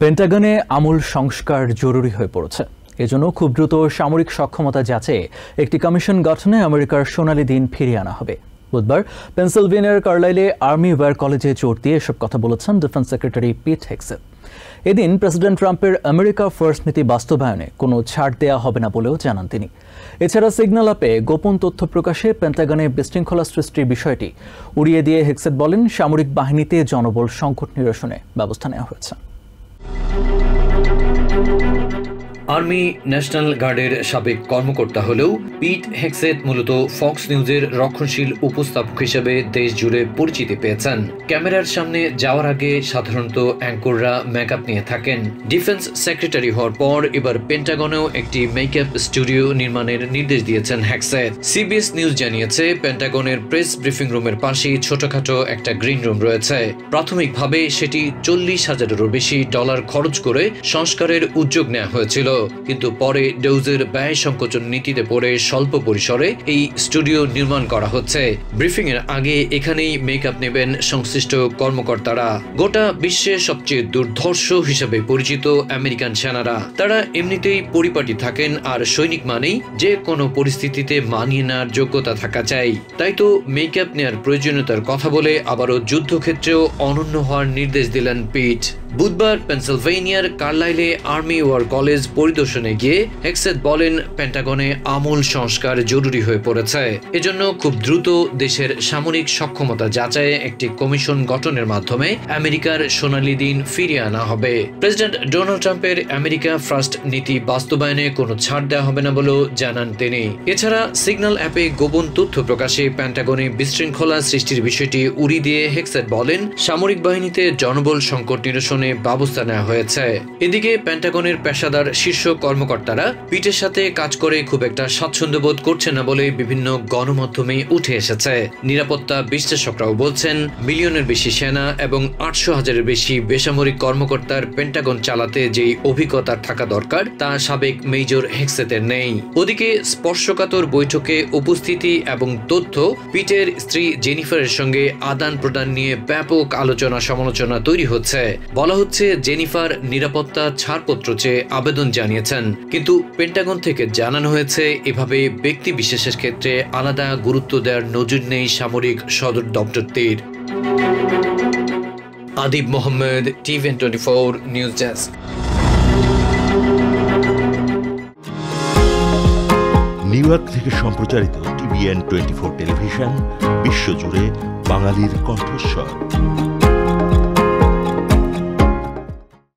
পেন্টাগনে আমূল সংস্কার জরুরি হয়ে পড়েছে। এজন্য খুব দ্রুত সামরিক সক্ষমতা যাচাইয়ে একটি কমিশন গঠনে আমেরিকার সোনালী দিন ফিরিয়ে আনা হবে। বুধবার পেনসিলভেনিয়ার কার্লাইলে আর্মি ওয়্যার কলেজে জোর দিয়ে এসব কথা বলেছেন ডিফেন্স সেক্রেটারি পিট হেগসেট। এদিন প্রেসিডেন্ট ট্রাম্পের আমেরিকা ফার্স্ট নীতি বাস্তবায়নে কোনো ছাড় দেওয়া হবে না বলেও জানান তিনি। এছাড়া সিগন্যাল অ্যাপে গোপন তথ্য প্রকাশে পেন্টাগনে বিশৃঙ্খলা সৃষ্টির বিষয়টি উড়িয়ে দিয়ে হেগসেট বলেন, সামরিক বাহিনীতে জনবল সংকট নিরসনে ব্যবস্থা নেওয়া হয়েছে। আর্মি ন্যাশনাল গার্ডের সাবেক কর্মকর্তা হলেও পিট হেগসেট মূলত ফক্স নিউজের রক্ষণশীল উপস্থাপক হিসেবে দেশ জুড়ে পরিচিতি পেয়েছেন। ক্যামেরার সামনে যাওয়ার আগে সাধারণত অ্যাঙ্কররা মেকআপ নিয়ে থাকেন। ডিফেন্স সেক্রেটারি হওয়ার পর এবার পেন্টাগনেও একটি মেকআপ স্টুডিও নির্মাণের নির্দেশ দিয়েছেন হেগসেট। সিবিএস নিউজ জানিয়েছে, পেন্টাগনের প্রেস ব্রিফিং রুমের পাশেই ছোটখাটো একটা গ্রিন রুম রয়েছে। প্রাথমিকভাবে সেটি $40,000-এরও বেশি খরচ করে সংস্কারের উদ্যোগ নেওয়া হয়েছিল, কিন্তু পরে ডেউজের ব্যয় সংকোচন নীতিতে পড়ে স্বল্প পরিসরে এই স্টুডিও নির্মাণ করা হচ্ছে। ব্রিফিং এর আগে এখানেই মেকআপ নেবেন সংশ্লিষ্ট কর্মকর্তারা। গোটা বিশ্বে সবচেয়ে দুর্ধর্ষ হিসেবে পরিচিত আমেরিকান সেনারা, তারা এমনিতেই পরিপাটি থাকেন, আর সৈনিক মানেই যে কোনো পরিস্থিতিতে মানিয়ে নেওয়ার যোগ্যতা থাকা চাই। তাই তো মেকআপ নেওয়ার প্রয়োজনীয়তার কথা বলে আবারও যুদ্ধক্ষেত্রেও অনন্য হওয়ার নির্দেশ দিলেন পিট। বুধবার পেনসিলভেনিয়ার কার্লাইলে আর্মি ওয়ার কলেজ পরিদর্শনে গিয়ে হেগসেট বলেন, পেন্টাগনে আমূল সংস্কার জরুরি হয়ে পড়েছে। এজন্য খুব দ্রুত দেশের সামরিক সক্ষমতা যাচাইয়ে একটি কমিশন গঠনের মাধ্যমে আমেরিকার সোনালী দিন ফিরিয়ে আনা হবে। প্রেসিডেন্ট ডোনাল্ড ট্রাম্পের আমেরিকা ফার্স্ট নীতি বাস্তবায়নে কোনো ছাড় দেওয়া হবে না বলেও জানান তিনি। এছাড়া সিগন্যাল অ্যাপে গোপন তথ্য প্রকাশে পেন্টাগনে বিশৃঙ্খলা সৃষ্টির বিষয়টি উড়িয়ে দিয়ে হেগসেট বলেন, সামরিক বাহিনীতে জনবল সংকট নিরসনে ব্যবস্থা নেওয়া হয়েছে। এদিকে পেন্টাগনের পেশাদার শীর্ষ কর্মকর্তারা পিটের সাথে কাজ করে খুব একটা স্বাচ্ছন্দ্য বোধ করছে না বলে বিভিন্ন গণমাধ্যমে উঠে এসেছে। নিরাপত্তা বিশ্লেষকরাও বলছেন, মিলিয়নের বেশি সেনা এবং 800,000-এর বেশি বেসামরিক কর্মকর্তার পেন্টাগন চালাতে যেই অভিজ্ঞতা থাকা দরকার তা সাবেক মেজর হেগসেটের নেই। ওদিকে স্পর্শকাতর বৈঠকে উপস্থিতি এবং তথ্য পিটের স্ত্রী জেনিফারের সঙ্গে আদান প্রদান নিয়ে ব্যাপক আলোচনা সমালোচনা তৈরি হচ্ছে। বলা হচ্ছে, জেনিফার নিরাপত্তা ছাড়পত্র চেয়ে আবেদন জানিয়েছেন, কিন্তু পেন্টাগন থেকে জানানো হয়েছে এভাবে ব্যক্তি বিশেষের ক্ষেত্রে আলাদা গুরুত্ব দেওয়ার নজির নেই সামরিক সদর দপ্তরটির। Adib Mohammad, TVN 24 news desk. New York থেকে সম্প্রচারিত টিভিএন 24 টেলিভিশন বিশ্বজুড়ে বাঙালির কণ্ঠস্বর।